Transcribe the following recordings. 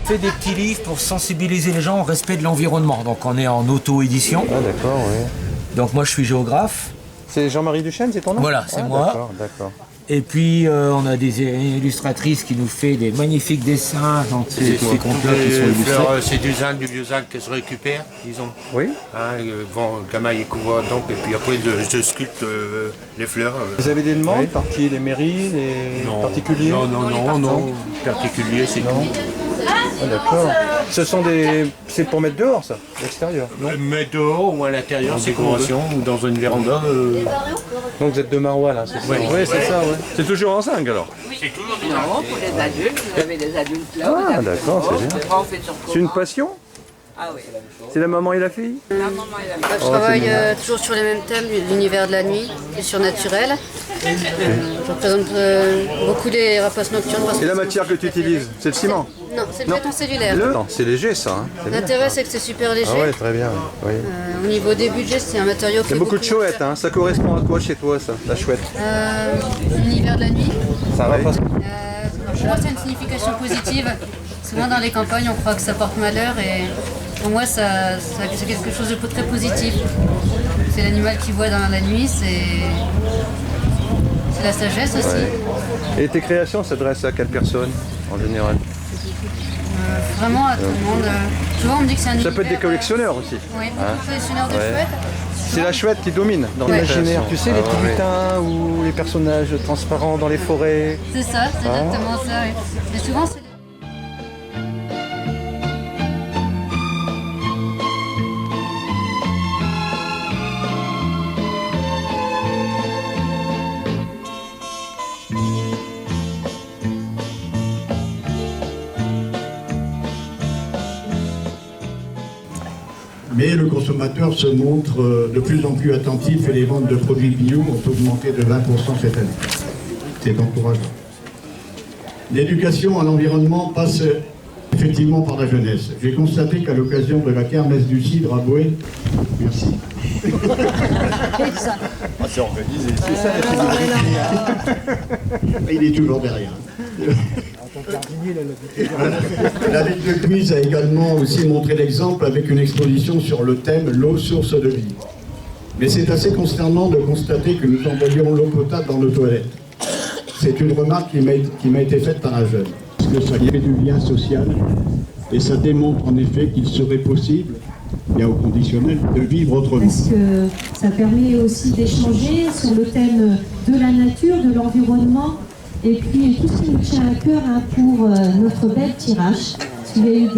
On fait des petits livres pour sensibiliser les gens au respect de l'environnement. Donc on est en auto-édition. Ah d'accord, oui. Donc moi je suis géographe. C'est Jean-Marie Duchesne, c'est ton nom? Voilà, c'est moi. D'accord, d'accord. Et puis on a des illustratrices qui nous fait des magnifiques dessins dans ces comptes-là qui sont illustrés. C'est du zinc, du vieux zinc que se récupère, disons. Oui. Bon, le gamin il couvre donc, et puis après je sculpte les fleurs. Vous avez des demandes par qui? Les mairies, les particuliers? Non. Particulier, c'est tout. Ah, d'accord. C'est pour mettre dehors, ça, à l'extérieur? Mais dehors ou à l'intérieur, c'est convention, ou dans une véranda. Donc vous êtes de Marois, là, c'est ça? Oui, c'est ça, ouais. C'est toujours en zinc, alors? C'est toujours du Non, pour les adultes, vous avez des adultes là. Ah, d'accord, c'est bien. On fait sur C'est une passion? Ah oui. C'est la maman et la fille? La maman et la mère. Je travaille toujours sur les mêmes thèmes, l'univers de la nuit, et surnaturel. Je représente beaucoup les rapaces nocturnes. Et la matière que tu utilises, c'est le ciment? Non, c'est le béton cellulaire. Non, c'est léger, ça. Hein. C'est bien. L'intérêt, c'est que c'est super léger. Ah ouais, très bien. Oui. Au niveau des budgets, c'est un matériau qui Il y a beaucoup de chouettes, hein. Ça correspond à quoi chez toi, ça, la chouette? L'univers de la nuit. Ça va pas. Pour moi, c'est une signification positive. Souvent, dans les campagnes, on croit que ça porte malheur. Et pour moi, c'est quelque chose de très positif. C'est l'animal qui voit dans la nuit, c'est la sagesse aussi. Ouais. Et tes créations s'adressent à quelle personne, en général? Vraiment à tout le monde. Souvent, on me dit que c'est un Ça peut être des collectionneurs aussi. Oui, beaucoup de collectionneurs de chouettes. C'est la chouette qui domine dans l'imaginaire. Tu sais, les petits lutins ou les personnages transparents dans les forêts. C'est ça, c'est exactement ça. Oui. Mais souvent, c'est... Mais le consommateur se montre de plus en plus attentif et les ventes de produits bio ont augmenté de 20% cette année. C'est encourageant. L'éducation à l'environnement passe effectivement par la jeunesse. J'ai constaté qu'à l'occasion de la kermesse du cidre à Boé, merci. C'est organisé, c'est ça la fidélité. Il est toujours derrière. La ville de Cluise a également aussi montré l'exemple avec une exposition sur le thème « L'eau, source de vie ». Mais c'est assez consternant de constater que nous envoyons l'eau potable dans nos toilettes. C'est une remarque qui m'a été faite par un jeune. Parce que ça y fait du lien social et ça démontre en effet qu'il serait possible, bien au conditionnel, de vivre autrement. Parce que ça permet aussi d'échanger sur le thème de la nature, de l'environnement. Et puis tout ce qui nous tient à cœur pour notre belle tirage. Il y a eu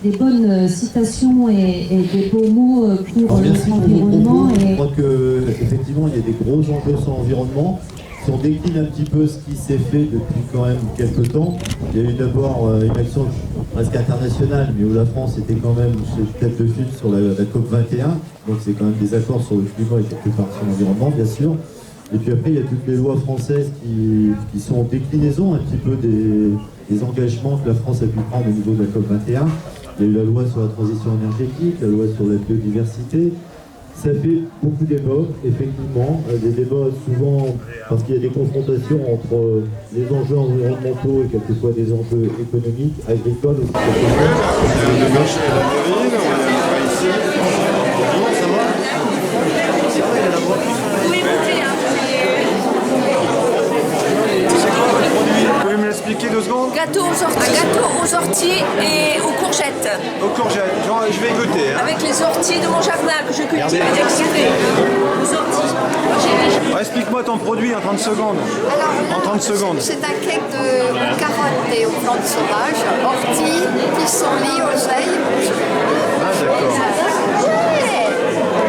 des bonnes citations et des beaux mots pour l'environnement. Je crois qu'effectivement il y a des gros enjeux sur l'environnement. Si on décline un petit peu ce qui s'est fait depuis quand même quelques temps, il y a eu d'abord une action presque internationale, mais où la France était quand même tête de file sur la COP 21. Donc c'est quand même des accords sur le climat et quelque part sur l'environnement bien sûr. Et puis après, il y a toutes les lois françaises qui sont en déclinaison un petit peu des engagements que la France a pu prendre au niveau de la COP 21. Il y a eu la loi sur la transition énergétique, la loi sur la biodiversité. Ça fait beaucoup de débats, effectivement. Des débats souvent parce qu'il y a des confrontations entre les enjeux environnementaux et quels que soient des enjeux économiques, agricoles aussi. Expliquer 2 secondes. Un gâteau aux orties et aux courgettes. Aux courgettes, genre, je vais goûter. Hein. Avec les orties de mon jardin que je cultive et extrait. Les orties. Explique-moi ton produit en 30 secondes. Alors, en 30 secondes. C'est un cake de carottes et aux plantes sauvages, orties, pissenlit, oseille. Ah d'accord.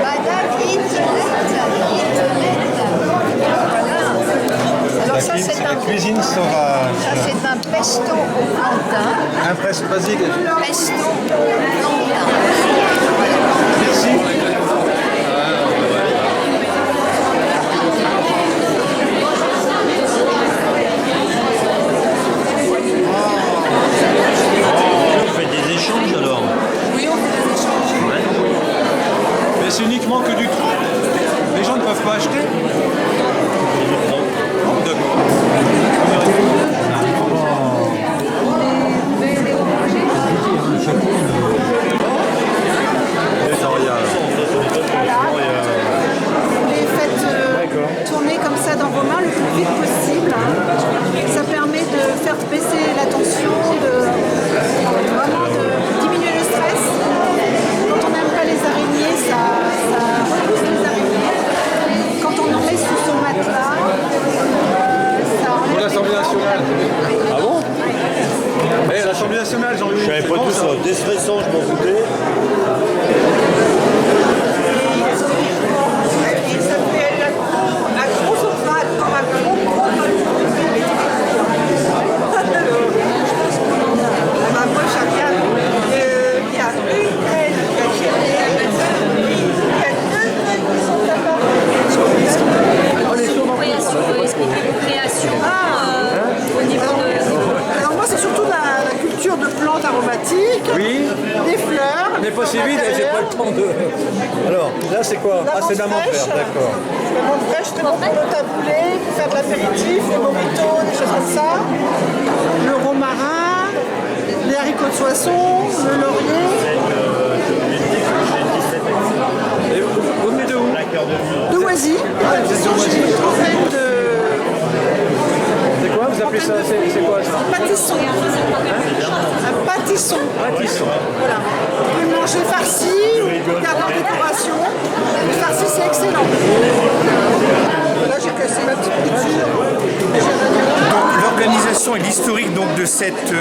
Madame Alors ça c'est un cuisine sauvage. Ça c'est un pesto au plantain. Un pesto basique. Pesto au plantain. Merci. On fait des échanges alors? Oui, on fait des échanges. Mais c'est uniquement que du trop. Les gens ne peuvent pas acheter. C'était stressant, je m'en foutais. Alors moi c'est surtout la culture de plantes aromatiques, des fleurs. On n'est pas si vite, j'ai pas le temps de... Alors, là c'est quoi? Ah, c'est de la menthe verte, d'accord. La menthe fraîche, très bon pour le taboulé, pour faire de l'apéritif, les mojitos, des choses comme ça. Le romarin, les haricots de Soissons, le laurier. Et vous venez de où? De Oisy. C'est quoi? Vous appelez ça? C'est quoi ça? Un pâtisson. Un pâtisson. Pâtisson. Voilà. Vous pouvez le manger farci ou garder en décoration. Le farci c'est excellent. Là j'ai cassé ma petite culture. L'organisation et l'historique donc de cette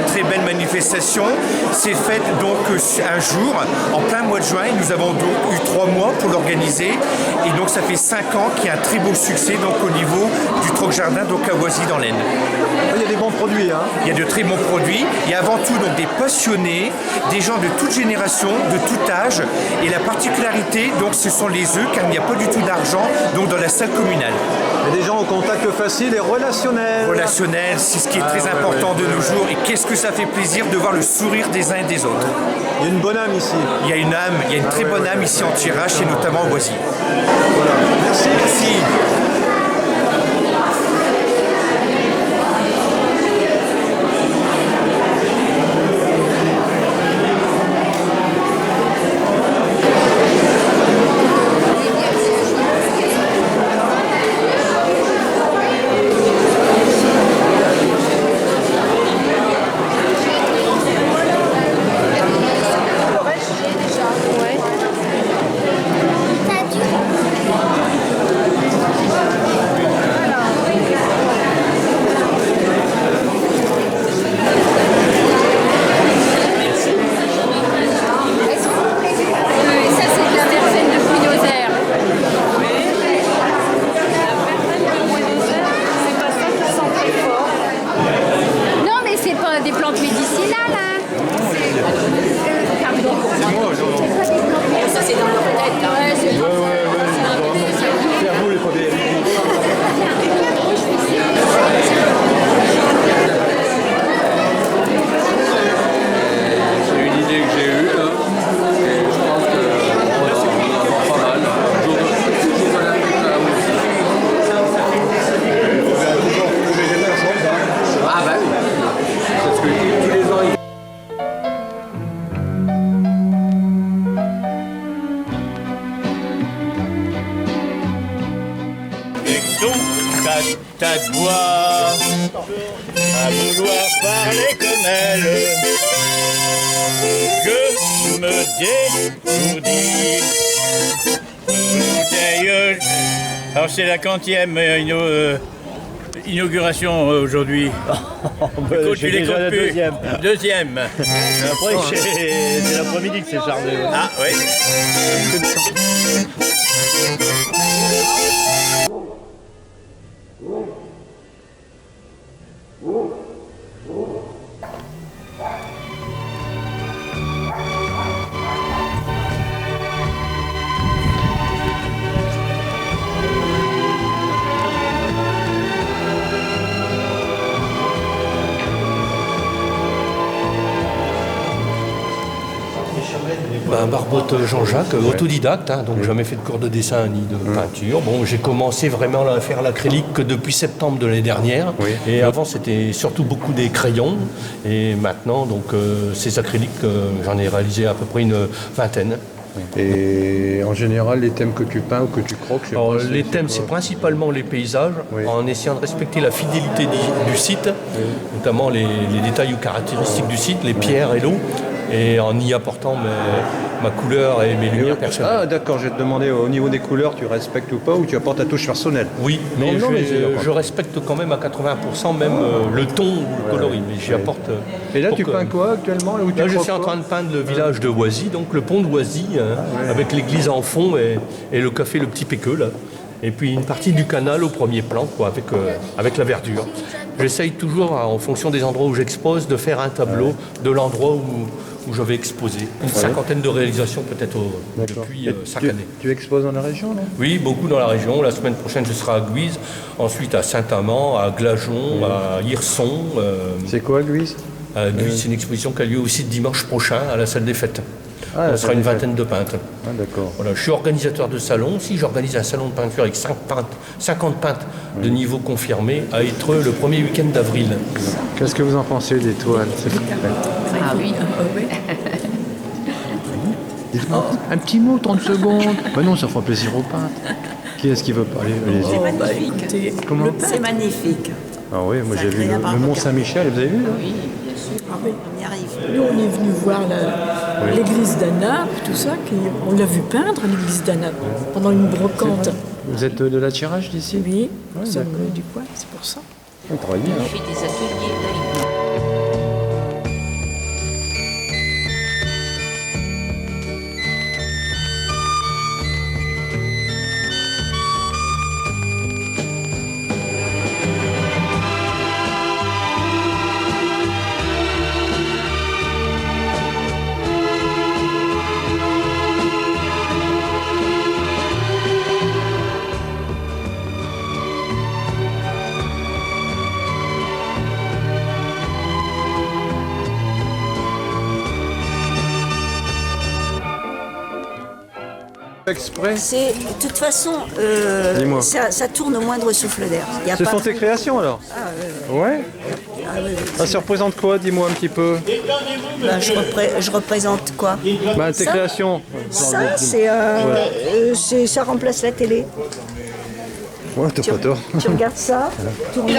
très belle manifestation s'est faite donc un jour en plein mois de juin. Et nous avons donc eu 3 mois pour l'organiser et donc ça fait 5 ans qu'il y a un très beau succès donc au niveau du Troc Jardin donc à Oisy dans l'Aisne. Il y a des bons produits, hein? Il y a de très bons produits. Il y a avant tout donc des passionnés, des gens de toute génération, de tout âge. Et la particularité donc ce sont les œufs car il n'y a pas du tout d'argent donc dans la salle communale. Il y a des gens au contact facile et relationnel. Relationnel, c'est ce qui est très important de nos jours. Et qu'est-ce que ça fait plaisir de voir le sourire des uns et des autres. Il y a une bonne âme ici. Il y a une âme, il y a une très bonne âme ici en Thiérache et notamment à Oisy. Voilà. Merci. Merci. Des plantes médicinales, hein. Pardon. Ça, c'est dans leur tête. Hein. Ouais, c'est pour ça. C'est à vous les premiers. C'est une idée que j'ai eue, là, et je pense qu'on va avoir pas mal. Ah bah oui. Parce que tous les ans, Avec son tas de bois, à vouloir parler comme elle, je me dégourdis. Alors c'est la 40e inauguration aujourd'hui. J'ai déjà la deuxième. Deuxième. Après, c'est l'après-midi que c'est chargé. Ah oui. Barbotte Jean-Jacques, autodidacte, hein, donc jamais fait de cours de dessin ni de peinture. Bon, j'ai commencé vraiment à faire l'acrylique que depuis septembre de l'année dernière. Oui. Et avant, c'était surtout beaucoup des crayons. Et maintenant, donc, ces acryliques, j'en ai réalisé à peu près une vingtaine. Et en général, les thèmes que tu peins ou que tu croques, alors, les thèmes, c'est principalement les paysages, en essayant de respecter la fidélité du site, notamment les détails ou caractéristiques du site, les pierres et l'eau. et en y apportant ma couleur et mes lumières personnelles. Ah d'accord, je vais te demander au niveau des couleurs, tu respectes ou pas, ou tu apportes ta touche personnelle? Oui, mais je respecte quand même à 80% même le ton ou le coloris, mais j'y apporte... Et là tu peins quoi actuellement? Là je suis en train de peindre le village de Oisy, donc le pont de Oisy, avec l'église en fond et le café Le Petit Péqueux là. Et puis une partie du canal au premier plan, quoi, avec la verdure. J'essaye toujours, en fonction des endroits où j'expose, de faire un tableau de l'endroit où je vais exposer. Une cinquantaine de réalisations peut-être depuis 5 années. Tu exposes dans la région, non? Oui, beaucoup dans la région. La semaine prochaine, je serai à Guise, ensuite à Saint-Amand, à Glageon, à Hirson. C'est quoi Guise? Guise, c'est une exposition qui a lieu aussi dimanche prochain à la salle des fêtes. On sera une vingtaine de peintres. Ah, d'accord. Voilà, je suis organisateur de salon aussi. J'organise un salon de peinture avec 50 peintres de niveau confirmé à Étreux le premier week-end d'avril. Qu'est-ce que vous en pensez des toiles? Ah oui, Dites-moi un petit mot, 30 secondes. Bah non, ça fera plaisir aux peintres. Qui est-ce qui veut parler? c'est magnifique. Comment? C'est magnifique. Ah oui, moi j'ai vu le Mont Saint-Michel, vous avez vu là? Oui, bien sûr. Ah oui, on y arrive. Nous, on est venu voir l'église d'Anna, tout ça. On l'a vu peindre, l'église d'Anna, pendant une brocante. Vous êtes de la Tirage d'ici? Oui, nous sommes du coin, c'est pour ça. On travaille bien. On fait des ateliers là. Exprès? C'est, de toute façon, ça tourne au moindre souffle d'air. Ce sont tes créations alors? Ouais. Ça représente quoi? Dis-moi un petit peu. Ben, je représente quoi? Bah, tes créations. Ça, ça remplace la télé. Ouais, t'as pas tort. Tu regardes ça, tourner.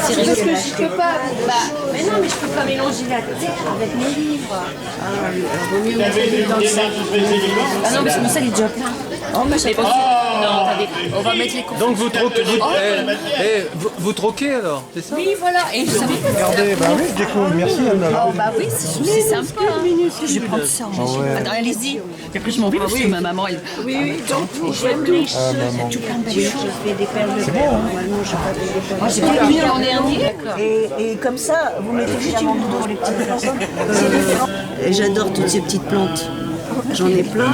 C'est parce que je peux pas. Mais non, mais je peux pas mélanger la terre avec mes livres. Vaut mieux mettre les livres dans le sac. Ah non, mais c'est mon sac, il est déjà plein. Oh, mais c'est pas. Non, attendez, on va mettre les Donc vous troquez alors, c'est ça? Oui, voilà. Et vous savez. Regardez, bah oui, du coup, merci Anna. Oh, bah oui, c'est sympa. Je vais prendre ça. Attends, allez-y. Et après, je m'en vais parce que ma maman, elle. Oui, donc j'aime les choses. Tout plein de choses. Je fais des perles de verre. Normalement, je fais des perles de verre. J'ai pas l'an dernier. Et comme ça, vous mettez juste pour les petites personnes. Et j'adore toutes ces petites plantes. J'en ai plein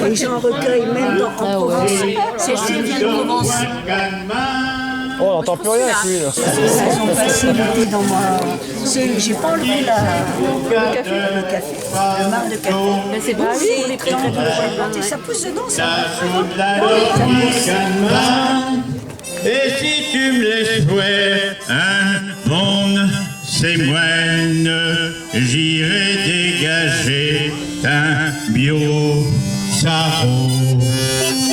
et j'en recueille même en Provence. Celle-ci vient de Provence. Oh, on n'entend plus rien avec lui là. Elles ont passé l'été dans moi. J'ai pas enlevé le café, le marc de café. Mais c'est bon, c'est très très. Ça pousse dedans, ça. Et si tu me laisses jouer un monde, c'est moine, j'irai dégager un bio sarreau,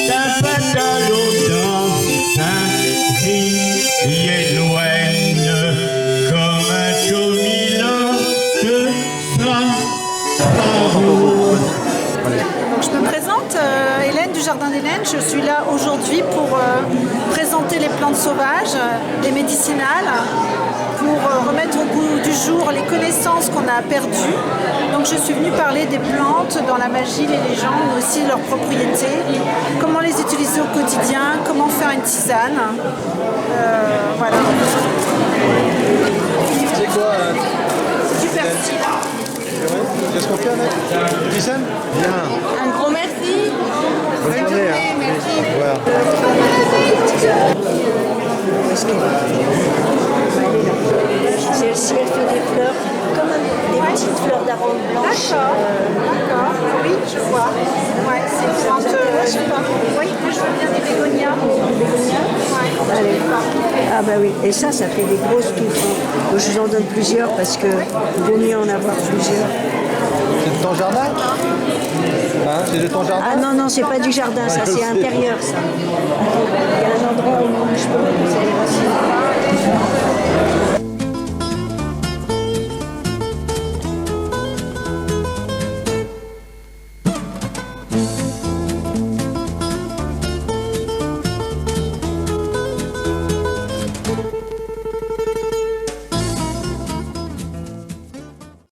ta patate à l'eau dans un gris loin, comme un chomilon de sarreau. Donc je me présente, Hélène du Jardin d'Hélène. Je suis là aujourd'hui pour présenter les plantes sauvages, les médicinales, pour remettre au goût du jour les connaissances qu'on a perdues. Donc je suis venue parler des plantes dans la magie, les légendes, mais aussi leurs propriétés, comment les utiliser au quotidien, comment faire une tisane. Voilà. C'est quoi Du persil. Qu'est-ce qu'on fait avec? Tisane? Bien. Un gros merci. Bonne journée. Merci. Voilà. Celle-ci, elle fait des fleurs, comme des petites fleurs d'arôme blanches. D'accord. Oui, je vois. Ouais, c'est une plante, je sais pas. Oui, moi je veux bien des bégonias. Allez. Ah bah oui, et ça fait des grosses touffes. Donc, je vous en donne plusieurs parce que vaut mieux en avoir plusieurs. C'est de ton jardin? Hein, c'est de ton jardin? Ah non, c'est pas du jardin, ça c'est intérieur ça.